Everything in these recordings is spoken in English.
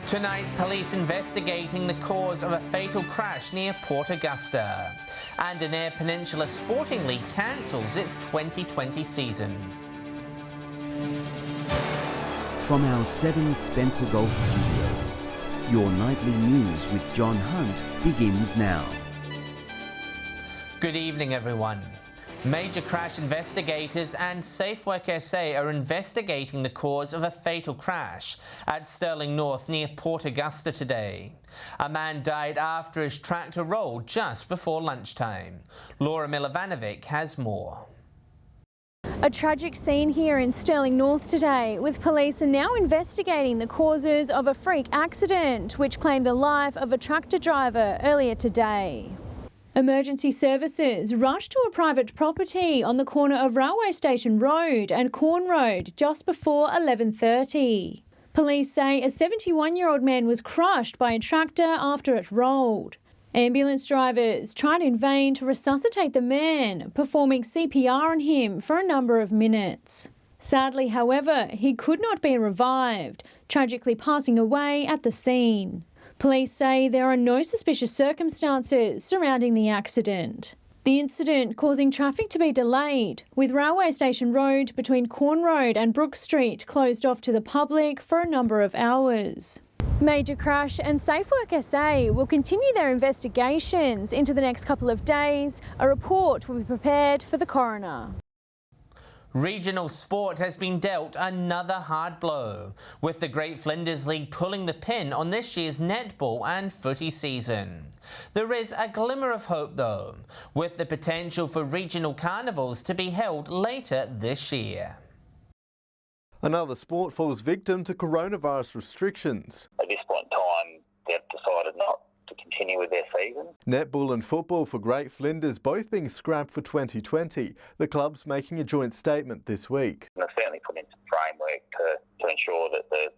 Tonight, police investigating the cause of a fatal crash near Port Augusta. And an Eyre Peninsula Sporting League cancels its 2020 season. From our 7 Spencer Golf Studios, your nightly news with John Hunt begins now. Good evening, everyone. Major crash investigators and SafeWork SA are investigating the cause of a fatal crash at Stirling North near Port Augusta today. A man died after his tractor rolled just before lunchtime. Laura Milovanovic has more. A tragic scene here in Stirling North today, with police are now investigating the causes of a freak accident which claimed the life of a tractor driver earlier today. Emergency services rushed to a private property on the corner of Railway Station Road and Corn Road just before 11:30. Police say a 71-year-old man was crushed by a tractor after it rolled. Ambulance drivers tried in vain to resuscitate the man, performing CPR on him for a number of minutes. Sadly, however, he could not be revived, tragically passing away at the scene. Police say there are no suspicious circumstances surrounding the accident. The incident causing traffic to be delayed, with Railway Station Road between Corn Road and Brook Street closed off to the public for a number of hours. Major Crash and SafeWork SA will continue their investigations into the next couple of days. A report will be prepared for the coroner. Regional sport has been dealt another hard blow, with the Great Flinders League pulling the pin on this year's netball and footy season. There is a glimmer of hope though, with the potential for regional carnivals to be held later this year. Another sport falls victim to coronavirus restrictions. At this point in time, they've decided not to continue with their season. Netball and football for Great Flinders both being scrapped for 2020. The club's making a joint statement this week. And they've certainly put in some framework to ensure that the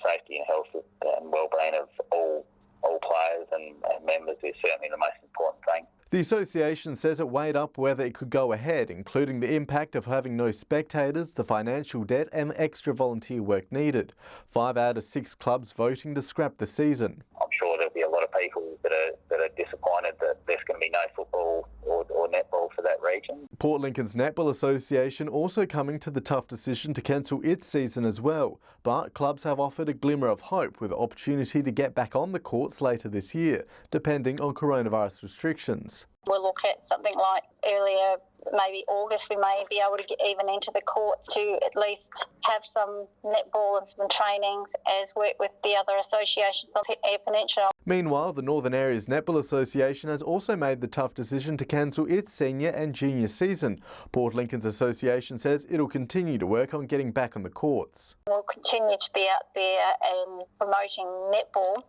safety and health and well-being of all players and members is certainly the most important thing. The association says it weighed up whether it could go ahead, including the impact of having no spectators, the financial debt and the extra volunteer work needed. 5 out of 6 clubs voting to scrap the season. I'm sure there'll be a lot of people that are disappointed that there's going to be no football or netball for that region. Port Lincoln's Netball Association also coming to the tough decision to cancel its season as well, but clubs have offered a glimmer of hope with the opportunity to get back on the courts later this year, depending on coronavirus restrictions. We'll look at something like earlier, maybe August, we may be able to get even into the courts to at least have some netball and some trainings as work with the other associations of Eyre Peninsula. Meanwhile, the Northern Areas Netball Association has also made the tough decision to cancel its senior and junior season. Port Lincoln's association says it'll continue to work on getting back on the courts. We'll continue to be out there and promoting netball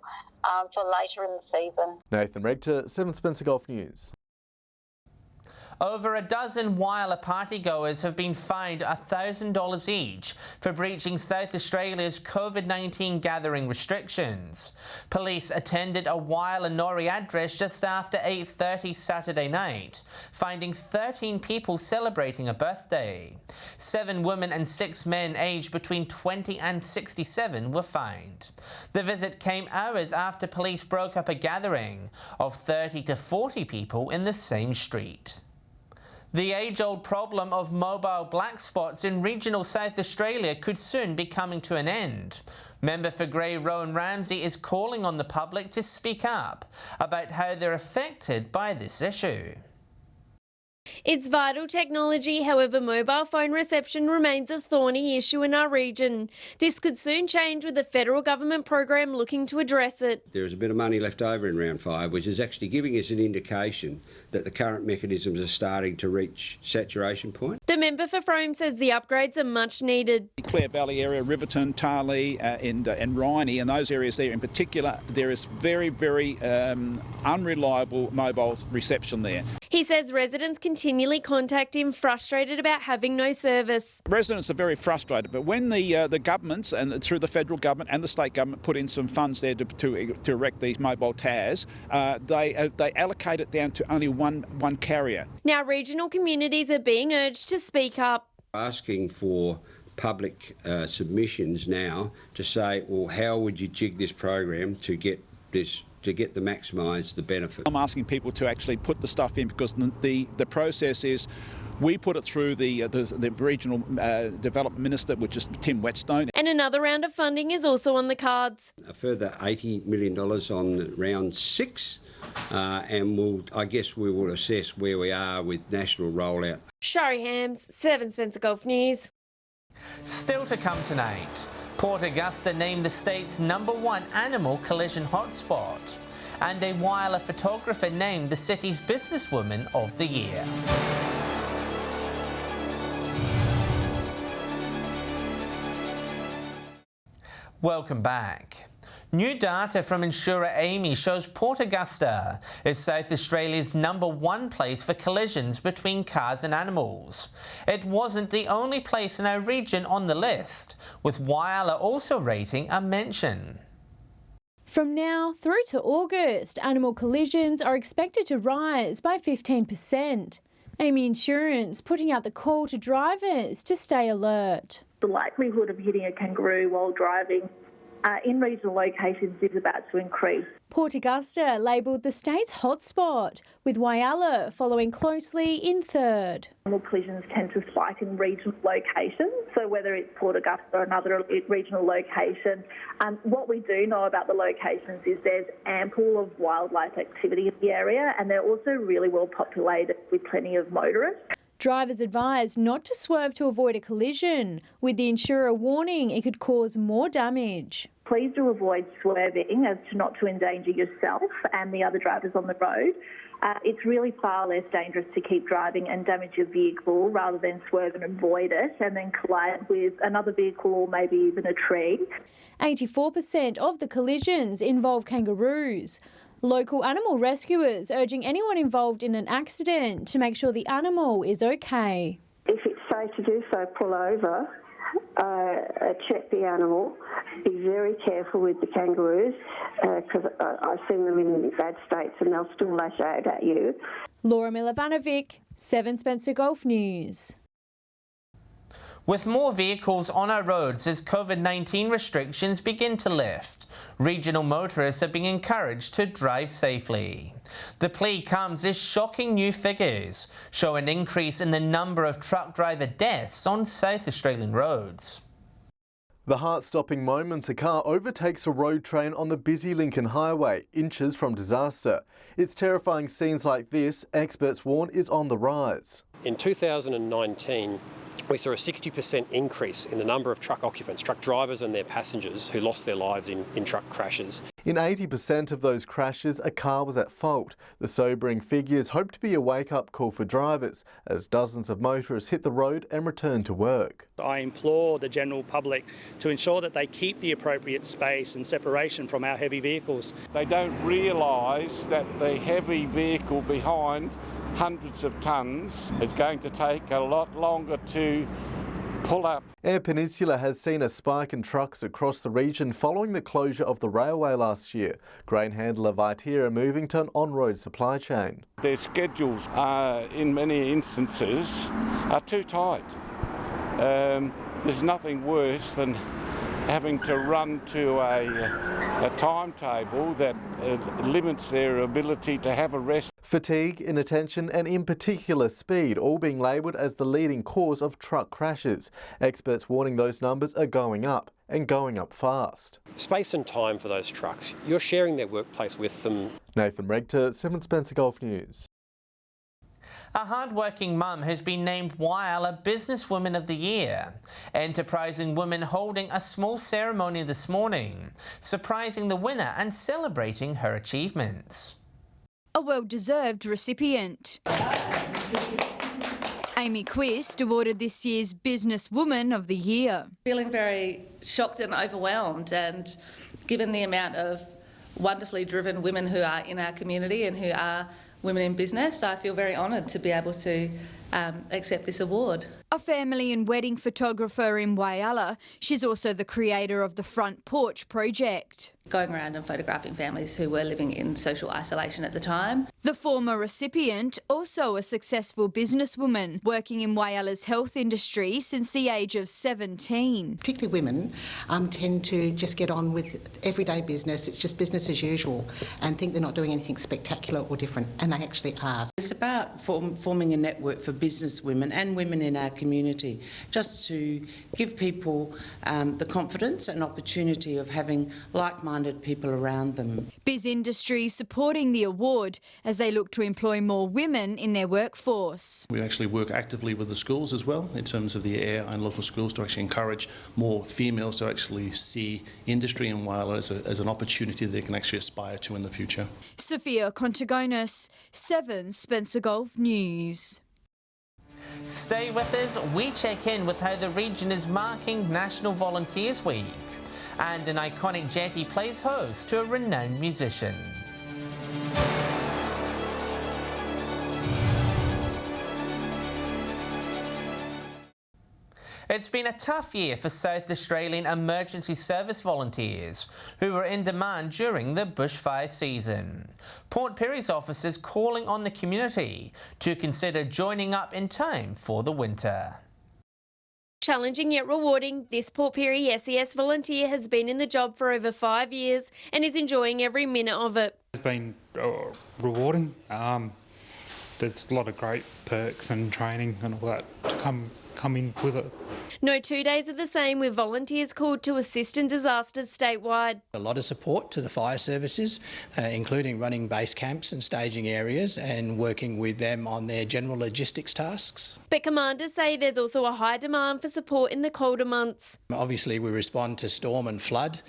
for later in the season. Nathan Rector, 7 Spencer Golf News. Over a dozen Wyler partygoers have been fined $1,000 each for breaching South Australia's COVID-19 gathering restrictions. Police attended a Wyler Norrie address just after 8:30 Saturday night, finding 13 people celebrating a birthday. 7 women and 6 men aged between 20 and 67 were fined. The visit came hours after police broke up a gathering of 30 to 40 people in the same street. The age-old problem of mobile black spots in regional South Australia could soon be coming to an end. Member for Grey Rowan Ramsey is calling on the public to speak up about how they're affected by this issue. It's vital technology, however, mobile phone reception remains a thorny issue in our region. This could soon change with the federal government program looking to address it. There is a bit of money left over in round 5, which is actually giving us an indication that the current mechanisms are starting to reach saturation point. The member for Frome says the upgrades are much needed. Clare Valley area, Riverton, Tarlee and Rhiney, and those areas there in particular, there is very, very unreliable mobile reception there. He says residents continually contact him frustrated about having no service. Residents are very frustrated, but when the governments, and through the federal government and the state government, put in some funds there to erect these mobile towers, they allocate it down to only one carrier. Now regional communities are being urged to speak up. Asking for public submissions now to say, well, how would you jig this program to get the maximise the benefit? I'm asking people to actually put the stuff in because the process is we put it through the regional development minister, which is Tim Whetstone. And another round of funding is also on the cards. A further $80 million on round 6. And I guess we will assess where we are with national rollout. Shari Hams, 7 Spencer Gulf News. Still to come tonight, Port Augusta named the state's #1 animal collision hotspot, and a Wyler photographer named the city's businesswoman of the year. Welcome back. New data from insurer Amy shows Port Augusta is South Australia's #1 place for collisions between cars and animals. It wasn't the only place in our region on the list, with Wyler also rating a mention. From now through to August, animal collisions are expected to rise by 15%. Amy Insurance putting out the call to drivers to stay alert. The likelihood of hitting a kangaroo while driving in regional locations is about to increase. Port Augusta labelled the state's hotspot, with Whyalla following closely in third. Animal collisions tend to spike in regional locations, so whether it's Port Augusta or another regional location. What we do know about the locations is there's ample of wildlife activity in the area, and they're also really well populated with plenty of motorists. Drivers advised not to swerve to avoid a collision, with the insurer warning it could cause more damage. Please do avoid swerving as to not to endanger yourself and the other drivers on the road. It's really far less dangerous to keep driving and damage your vehicle rather than swerve and avoid it and then collide with another vehicle or maybe even a tree. 84% of the collisions involve kangaroos. Local animal rescuers urging anyone involved in an accident to make sure the animal is okay. If it's safe to do so, pull over, check the animal, be very careful with the kangaroos because I've seen them in bad states and they'll still lash out at you. Laura Milovanovic, 7 Spencer Gulf News. With more vehicles on our roads as COVID-19 restrictions begin to lift, regional motorists are being encouraged to drive safely. The plea comes as shocking new figures show an increase in the number of truck driver deaths on South Australian roads. The heart-stopping moment a car overtakes a road train on the busy Lincoln Highway, inches from disaster. It's terrifying scenes like this, experts warn, is on the rise. In 2019, we saw a 60% increase in the number of truck occupants, truck drivers and their passengers who lost their lives in truck crashes. In 80% of those crashes, a car was at fault. The sobering figures hope to be a wake-up call for drivers as dozens of motorists hit the road and return to work. I implore the general public to ensure that they keep the appropriate space and separation from our heavy vehicles. They don't realise that the heavy vehicle behind, hundreds of tonnes, is going to take a lot longer to pull up. Air Peninsula has seen a spike in trucks across the region following the closure of the railway last year. Grain handler Viterra moving to an on-road supply chain. Their schedules are, in many instances, are too tight. There's nothing worse than having to run to a timetable that limits their ability to have a rest. Fatigue, inattention and in particular speed all being labelled as the leading cause of truck crashes. Experts warning those numbers are going up and going up fast. Space and time for those trucks. You're sharing their workplace with them. Nathan Regter, 7 Spencer Gulf News. A hard-working mum has been named Whyalla Businesswoman of the Year. Enterprising women holding a small ceremony this morning, surprising the winner and celebrating her achievements. A well-deserved recipient. Amy Quist awarded this year's Businesswoman of the Year. Feeling very shocked and overwhelmed, and given the amount of wonderfully driven women who are in our community and who are women in business, I feel very honoured to be able to accept this award. A family and wedding photographer in Whyalla, she's also the creator of the Front Porch project. Going around and photographing families who were living in social isolation at the time. The former recipient, also a successful businesswoman, working in Whyalla's health industry since the age of 17. Particularly women tend to just get on with everyday business, it's just business as usual, and think they're not doing anything spectacular or different, and they actually are. It's about forming a network for business women and women in our community, just to give people the confidence and opportunity of having like-minded people around them. Biz Industries supporting the award as they look to employ more women in their workforce. We actually work actively with the schools as well in terms of the area and local schools to actually encourage more females to actually see industry in Whyalla as an opportunity they can actually aspire to in the future. Sophia Contagonis, 7 Spencer Gulf News. Stay with us, we check in with how the region is marking National Volunteers Week. And an iconic jetty plays host to a renowned musician. It's been a tough year for South Australian emergency service volunteers who were in demand during the bushfire season. Port Pirie's officers calling on the community to consider joining up in time for the winter. Challenging yet rewarding, this Port Pirie SES volunteer has been in the job for over 5 years and is enjoying every minute of it. It's been rewarding. There's a lot of great perks and training and all that to come in with it. No 2 days are the same, with volunteers called to assist in disasters statewide. A lot of support to the fire services, including running base camps and staging areas and working with them on their general logistics tasks. But commanders say there's also a high demand for support in the colder months. Obviously we respond to storm and flood.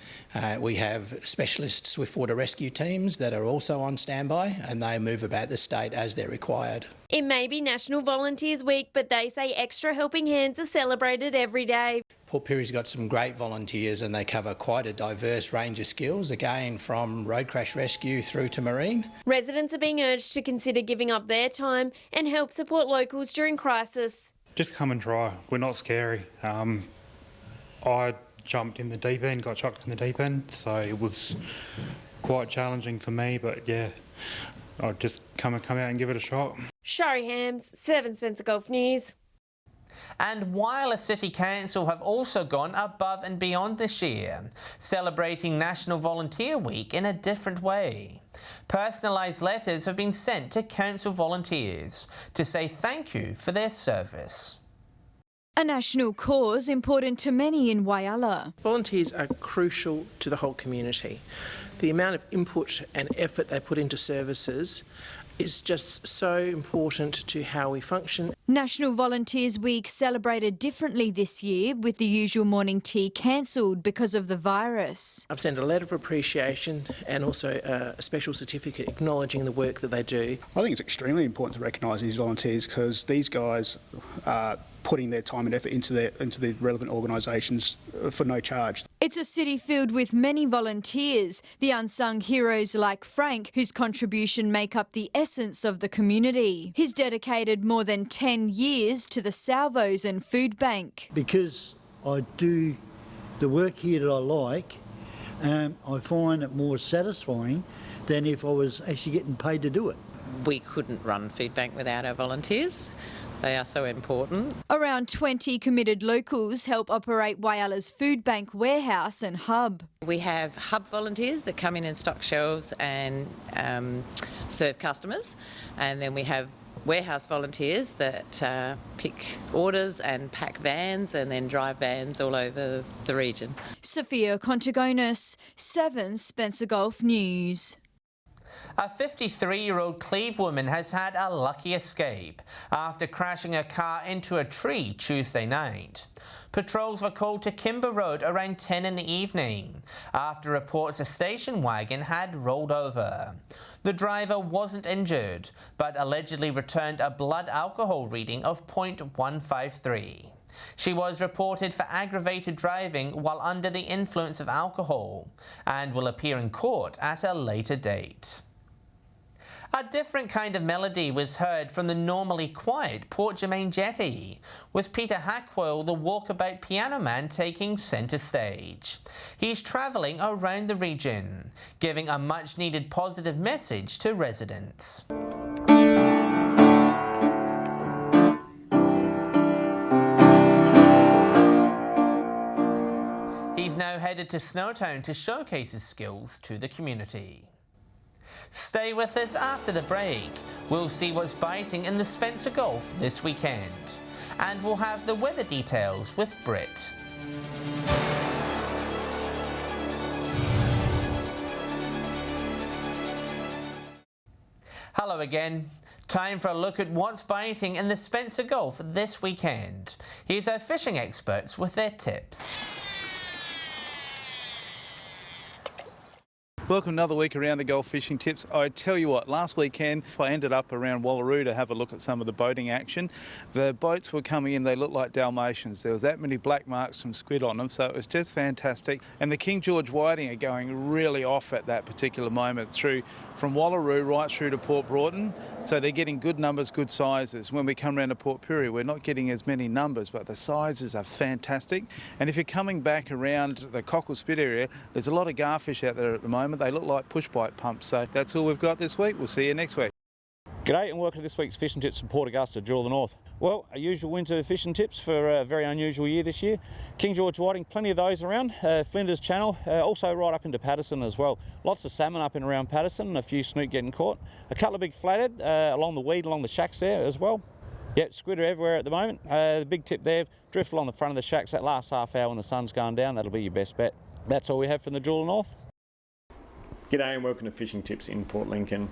We have specialist swiftwater rescue teams that are also on standby, and they move about the state as they're required. It may be National Volunteers Week, but they say extra helping hands are celebrated every day. Port Pirie's got some great volunteers and they cover quite a diverse range of skills, again from road crash rescue through to marine. Residents are being urged to consider giving up their time and help support locals during crisis. Just come and try. We're not scary. I jumped in the deep end, got chucked in the deep end, so it was quite challenging for me, but yeah, I'd just come out and give it a shot. Shari Hams, 7 Spencer Gulf News. And Whyalla City Council have also gone above and beyond this year, celebrating National Volunteer Week in a different way. Personalised letters have been sent to council volunteers to say thank you for their service. A national cause important to many in Whyalla. Volunteers are crucial to the whole community. The amount of input and effort they put into services is just so important to how we function. National Volunteers Week celebrated differently this year, with the usual morning tea cancelled because of the virus. I've sent a letter of appreciation and also a special certificate acknowledging the work that they do. I think it's extremely important to recognise these volunteers because these guys are putting their time and effort into the relevant organisations for no charge. It's a city filled with many volunteers, the unsung heroes like Frank, whose contribution make up the essence of the community. He's dedicated more than 10 years to the Salvos and Food Bank. Because I do the work here that I like, I find it more satisfying than if I was actually getting paid to do it. We couldn't run Food Bank without our volunteers. They are so important. Around 20 committed locals help operate Whyalla's Food Bank warehouse and hub. We have hub volunteers that come in and stock shelves and serve customers, and then we have warehouse volunteers that pick orders and pack vans and then drive vans all over the region. Sophia Contagonis, 7 Spencer Gulf News. A 53-year-old Cleve woman has had a lucky escape after crashing her car into a tree Tuesday night. Patrols were called to Kimber Road around 10 in the evening after reports a station wagon had rolled over. The driver wasn't injured, but allegedly returned a blood alcohol reading of 0.153. She was reported for aggravated driving while under the influence of alcohol and will appear in court at a later date. A different kind of melody was heard from the normally quiet Port Germain jetty, with Peter Hackwell, the walkabout piano man, taking centre stage. He's travelling around the region, giving a much-needed positive message to residents. He's now headed to Snowtown to showcase his skills to the community. Stay with us after the break. We'll see what's biting in the Spencer Gulf this weekend. And we'll have the weather details with Britt. Hello again. Time for a look at what's biting in the Spencer Gulf this weekend. Here's our fishing experts with their tips. Welcome another week around the Gulf Fishing Tips. I tell you what, last weekend I ended up around Wallaroo to have a look at some of the boating action. The boats were coming in, they looked like Dalmatians. There was that many black marks from squid on them, so it was just fantastic. And the King George whiting are going really off at that particular moment from Wallaroo right through to Port Broughton. So they're getting good numbers, good sizes. When we come around to Port Pirie, we're not getting as many numbers, but the sizes are fantastic. And if you're coming back around the Cockle Spit area, there's a lot of garfish out there at the moment. They look like push bite pumps. So that's all we've got this week. We'll see you next week. G'day and welcome to this week's Fishing Tips from Port Augusta, Jewel of the North. Well, our usual winter fishing tips for a very unusual year this year. King George whiting, plenty of those around. Flinders Channel, also right up into Patterson as well. Lots of salmon up and around Patterson and a few snook getting caught. A couple of big flathead along the weed, along the shacks there as well. Yep, squid are everywhere at the moment. The big tip there, drift along the front of the shacks that last half hour when the sun's going down. That'll be your best bet. That's all we have from the Jewel of the North. G'day and welcome to Fishing Tips in Port Lincoln.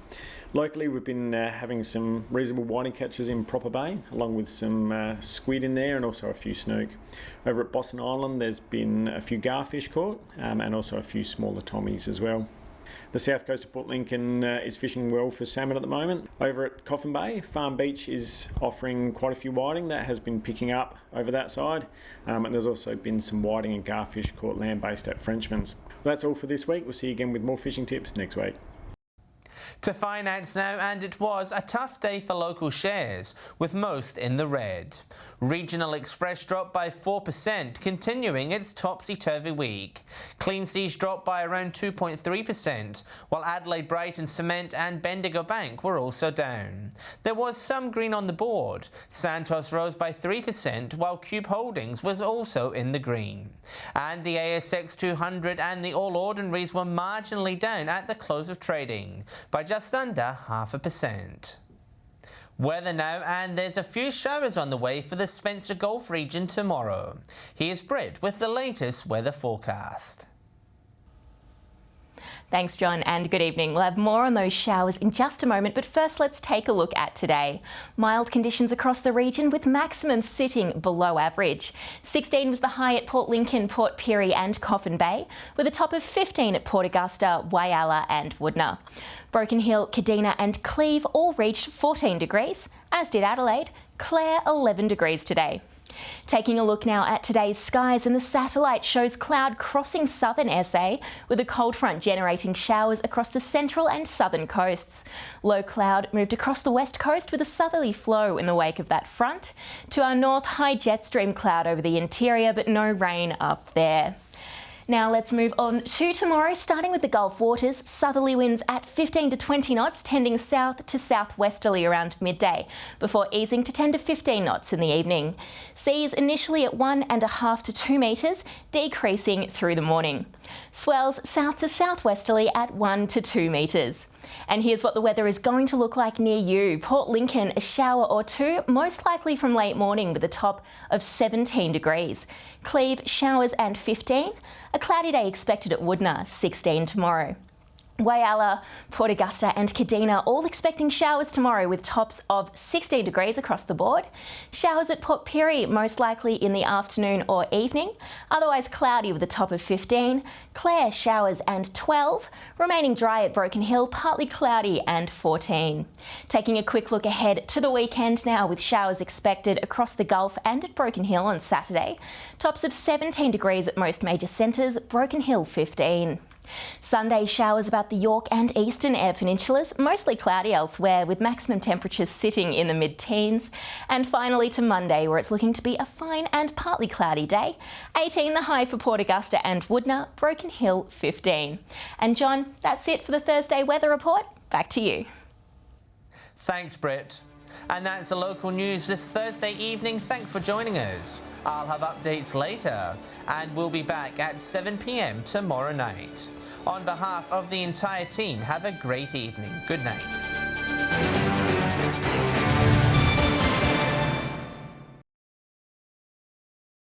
Locally we've been having some reasonable whiting catches in Proper Bay, along with some squid in there and also a few snook. Over at Boston Island there's been a few garfish caught and also a few smaller tommies as well. The south coast of Port Lincoln is fishing well for salmon at the moment. Over at Coffin Bay, Farm Beach is offering quite a few whiting. That has been picking up over that side. And there's also been some whiting and garfish caught land-based at Frenchman's. Well, that's all for this week. We'll see you again with more fishing tips next week. To finance now, and it was a tough day for local shares, with most in the red. Regional Express dropped by 4%, continuing its topsy-turvy week. Clean Seas dropped by around 2.3%, while Adelaide Brighton Cement and Bendigo Bank were also down. There was some green on the board. Santos rose by 3%, while Cube Holdings was also in the green. And the ASX 200 and the All Ordinaries were marginally down at the close of trading, by just under 0.5%. Weather now, and there's a few showers on the way for the Spencer Gulf region tomorrow. Here's Britt with the latest weather forecast. Thanks, John, and good evening. We'll have more on those showers in just a moment, but first let's take a look at today. Mild conditions across the region with maximums sitting below average. 16 was the high at Port Lincoln, Port Pirie and Coffin Bay, with a top of 15 at Port Augusta, Whyalla and WINNE. Broken Hill, Kadina and Cleve all reached 14 degrees, as did Adelaide. Clare 11 degrees today. Taking a look now at today's skies, and the satellite shows cloud crossing southern SA with a cold front generating showers across the central and southern coasts. Low cloud moved across the west coast with a southerly flow in the wake of that front. To our north, high jet stream cloud over the interior, but no rain up there. Now let's move on to tomorrow, starting with the Gulf waters. Southerly winds at 15 to 20 knots, tending south to southwesterly around midday, before easing to 10 to 15 knots in the evening. Seas initially at 1.5 to 2 metres, decreasing through the morning. Swells south to southwesterly at 1 to 2 metres. And here's what the weather is going to look like near you. Port Lincoln, a shower or two, most likely from late morning with a top of 17 degrees. Cleve, showers and 15. A cloudy day expected at WINNE, 16 tomorrow. Whyalla, Port Augusta and Kadina all expecting showers tomorrow with tops of 16 degrees across the board. Showers at Port Pirie most likely in the afternoon or evening, otherwise cloudy with a top of 15. Clare, showers and 12. Remaining dry at Broken Hill, partly cloudy and 14. Taking a quick look ahead to the weekend now, with showers expected across the Gulf and at Broken Hill on Saturday. Tops of 17 degrees at most major centres, Broken Hill 15. Sunday showers about the York and eastern Eyre peninsulas, mostly cloudy elsewhere with maximum temperatures sitting in the mid-teens. And finally to Monday, where it's looking to be a fine and partly cloudy day. 18 the high for Port Augusta and WINNE, Broken Hill 15. And John, that's it for the Thursday weather report. Back to you. Thanks, Britt. And that's the local news this Thursday evening. Thanks for joining us. I'll have updates later, and we'll be back at 7 p.m. tomorrow night. On behalf of the entire team, have a great evening. Good night.